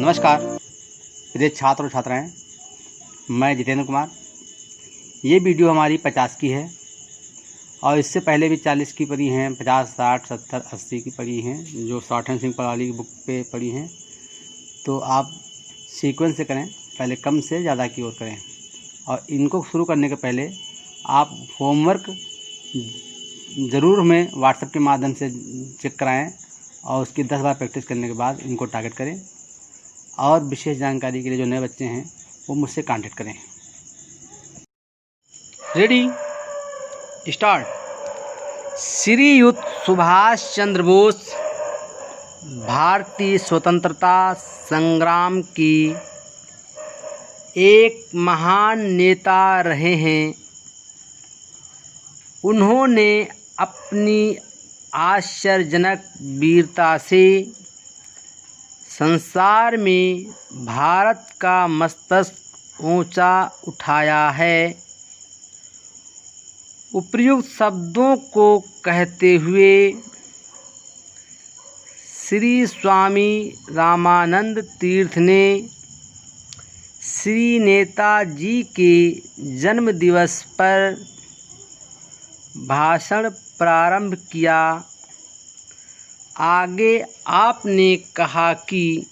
नमस्कार प्रिय छात्र और छात्राएं, मैं जितेंद्र कुमार। ये वीडियो हमारी 50 की है और इससे पहले भी 40 की पढ़ी हैं, 50, 60, 70, 80 की पढ़ी हैं, जो शॉर्ट हैंड सिंह पढ़ाली की बुक पे पढ़ी हैं। तो आप सीक्वेंस से करें, पहले कम से ज़्यादा की ओर करें। और इनको शुरू करने के पहले आप होमवर्क ज़रूर हमें व्हाट्सएप के माध्यम से चेक कराएं और उसकी 10 बार प्रैक्टिस करने के बाद इनको टारगेट करें। और विशेष जानकारी के लिए जो नए बच्चे हैं वो मुझसे कांटेक्ट करें। Ready, start. श्रीयुत सुभाष चंद्र बोस भारतीय स्वतंत्रता संग्राम की एक महान नेता रहे हैं। उन्होंने अपनी आश्चर्यजनक वीरता से संसार में भारत का मस्तक ऊंचा उठाया है। उपर्युक्त शब्दों को कहते हुए श्री स्वामी रामानंद तीर्थ ने श्री नेताजी के जन्म दिवस पर भाषण प्रारंभ किया। आगे आपने कहा कि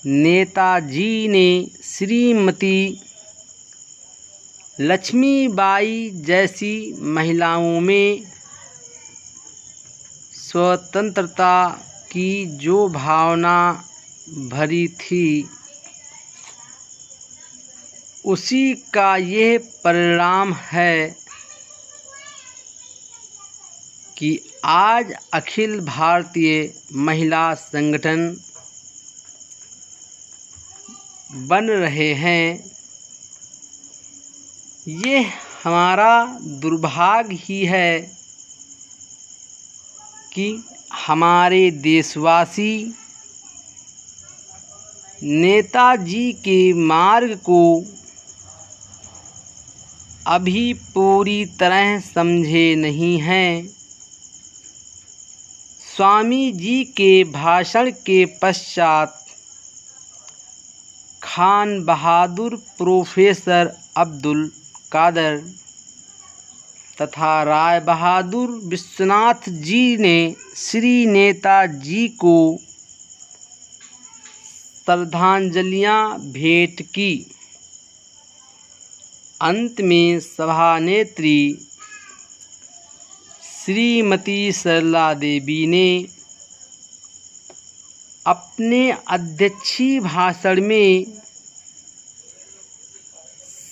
नेताजी ने श्रीमती लक्ष्मीबाई जैसी महिलाओं में स्वतंत्रता की जो भावना भरी थी, उसी का यह परिणाम है कि आज अखिल भारतीय महिला संगठन बन रहे हैं। ये हमारा दुर्भाग्य ही है कि हमारे देशवासी नेताजी के मार्ग को अभी पूरी तरह समझे नहीं हैं। स्वामी जी के भाषण के पश्चात खान बहादुर, प्रोफेसर अब्दुल कादर तथा राय बहादुर विश्वनाथ जी ने श्री नेताजी को श्रद्धांजलियां भेंट की। अंत में सभानेत्री श्रीमती सरला देवी ने अपने अध्यक्षीय भाषण में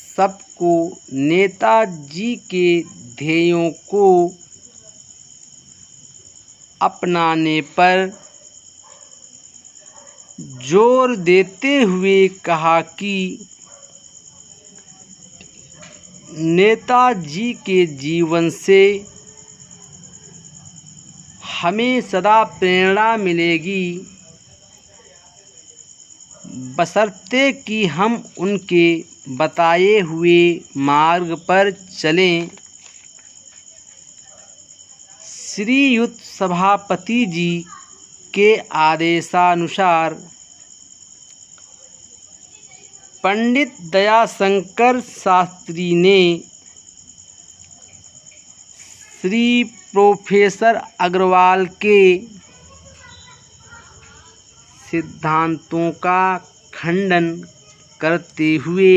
सबको नेताजी के ध्येयों को अपनाने पर जोर देते हुए कहा कि नेताजी के जीवन से हमें सदा प्रेरणा मिलेगी, बशर्ते कि हम उनके बताए हुए मार्ग पर चलें। श्रीयुत सभापति जी के आदेशानुसार पंडित दयाशंकर शास्त्री ने श्री प्रोफेसर अग्रवाल के सिद्धांतों का खंडन करते हुए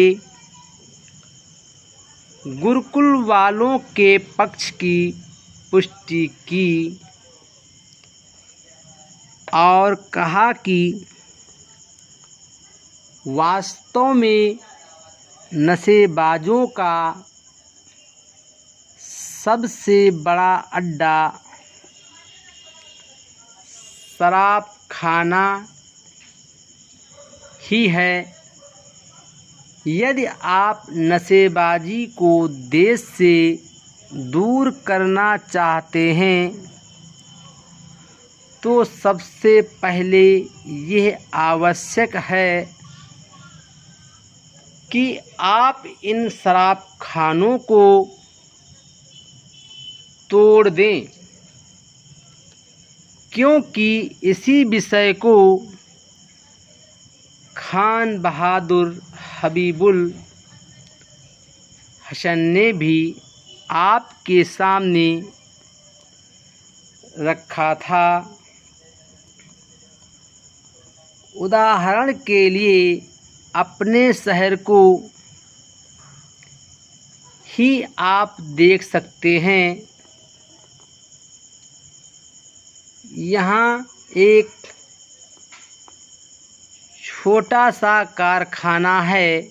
गुरुकुल वालों के पक्ष की पुष्टि की और कहा कि वास्तव में नशेबाजों का सबसे बड़ा अड्डा शराब खाना ही है। यदि आप नशेबाजी को देश से दूर करना चाहते हैं तो सबसे पहले यह आवश्यक है कि आप इन शराब खानों को तोड़ दें, क्योंकि इसी विषय को खान बहादुर हबीबुल हसन ने भी आपके सामने रखा था। उदाहरण के लिए अपने शहर को ही आप देख सकते हैं। यहाँ एक छोटा सा कारखाना है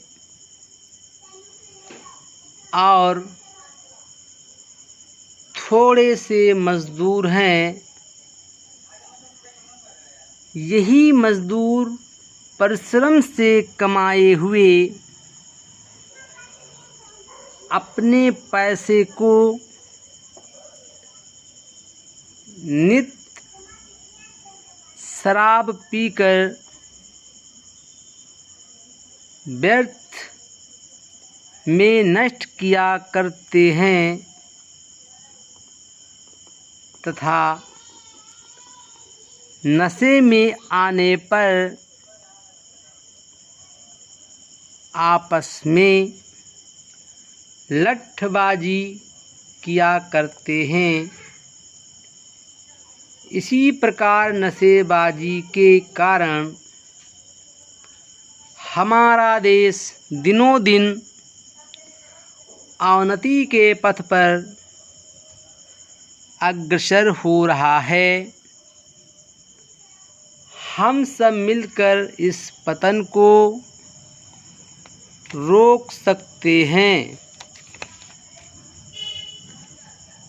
और थोड़े से मज़दूर हैं। यही मज़दूर परिश्रम से कमाए हुए अपने पैसे को नित शराब पीकर व्यर्थ में नष्ट किया करते हैं तथा नशे में आने पर आपस में लठबाजी किया करते हैं। इसी प्रकार नशेबाजी के कारण हमारा देश दिनों दिन अवनति के पथ पर अग्रसर हो रहा है। हम सब मिलकर इस पतन को रोक सकते हैं।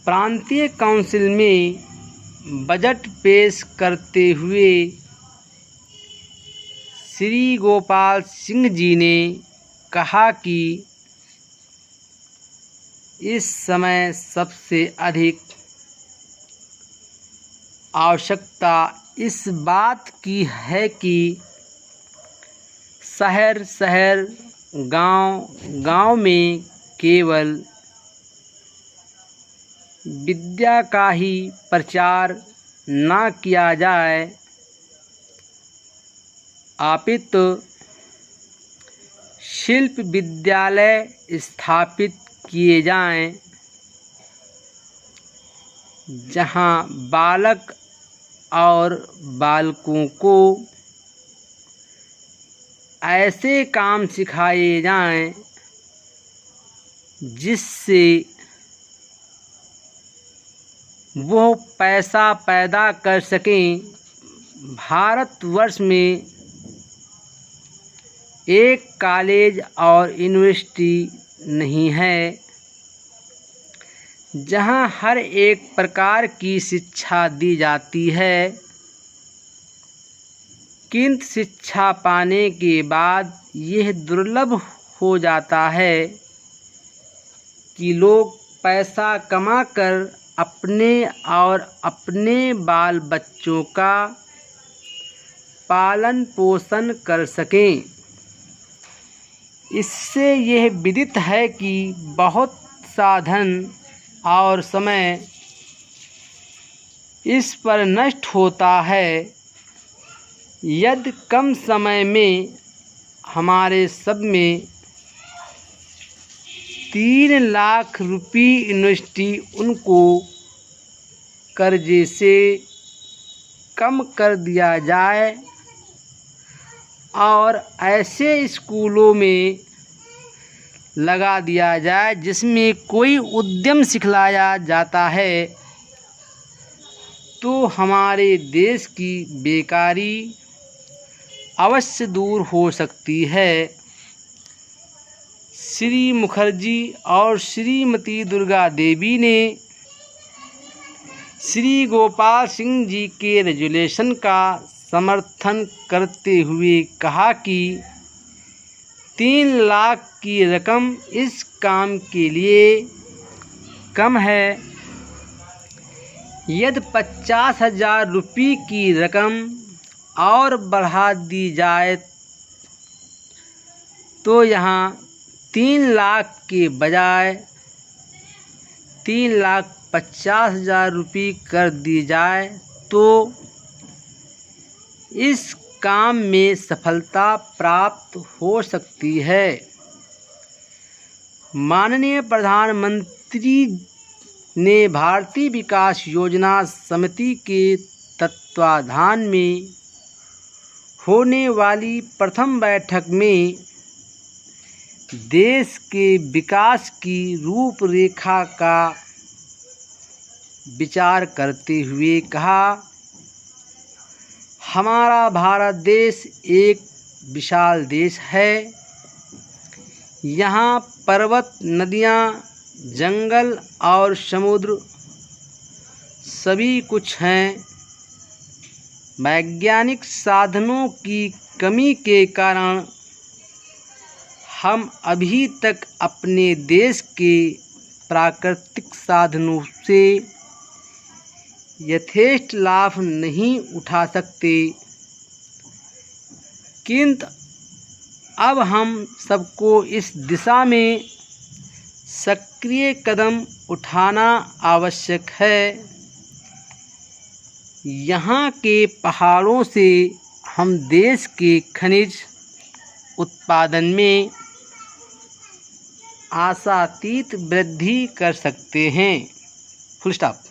प्रांतीय काउंसिल में बजट पेश करते हुए श्री गोपाल सिंह जी ने कहा कि इस समय सबसे अधिक आवश्यकता इस बात की है कि शहर शहर गांव गांव में केवल विद्या का ही प्रचार न किया जाए, अपितु शिल्प विद्यालय स्थापित किए जाएं, जहां बालक और बालकों को ऐसे काम सिखाए जाएं जिससे वो पैसा पैदा कर सकें। भारतवर्ष में एक कॉलेज और यूनिवर्सिटी नहीं है जहां हर एक प्रकार की शिक्षा दी जाती है, किंतु शिक्षा पाने के बाद यह दुर्लभ हो जाता है कि लोग पैसा कमाकर अपने और अपने बाल बच्चों का पालन पोषण कर सकें। इससे यह विदित है कि बहुत साधन और समय इस पर नष्ट होता है। यदि कम समय में हमारे सब में 3 लाख रुपये यूनिवर्सिटी उनको कर्जे से कम कर दिया जाए और ऐसे स्कूलों में लगा दिया जाए जिसमें कोई उद्यम सिखलाया जाता है, तो हमारे देश की बेकारी अवश्य दूर हो सकती है। श्री मुखर्जी और श्रीमती दुर्गा देवी ने श्री गोपाल सिंह जी के रेजोल्यूशन का समर्थन करते हुए कहा कि 3 लाख की रकम इस काम के लिए कम है। यदि 50,000 रुपये की रकम और बढ़ा दी जाए तो यहाँ 3 लाख के बजाय 3,50,000 रुपये कर दी जाए तो इस काम में सफलता प्राप्त हो सकती है। माननीय प्रधानमंत्री ने भारतीय विकास योजना समिति के तत्वाधान में होने वाली प्रथम बैठक में देश के विकास की रूपरेखा का विचार करते हुए कहा, हमारा भारत देश एक विशाल देश है। यहाँ पर्वत, नदियाँ, जंगल और समुद्र सभी कुछ हैं। वैज्ञानिक साधनों की कमी के कारण हम अभी तक अपने देश के प्राकृतिक साधनों से यथेष्ट लाभ नहीं उठा सकते, किंतु अब हम सबको इस दिशा में सक्रिय कदम उठाना आवश्यक है। यहाँ के पहाड़ों से हम देश के खनिज उत्पादन में आशातीत वृद्धि कर सकते हैं। Full stop.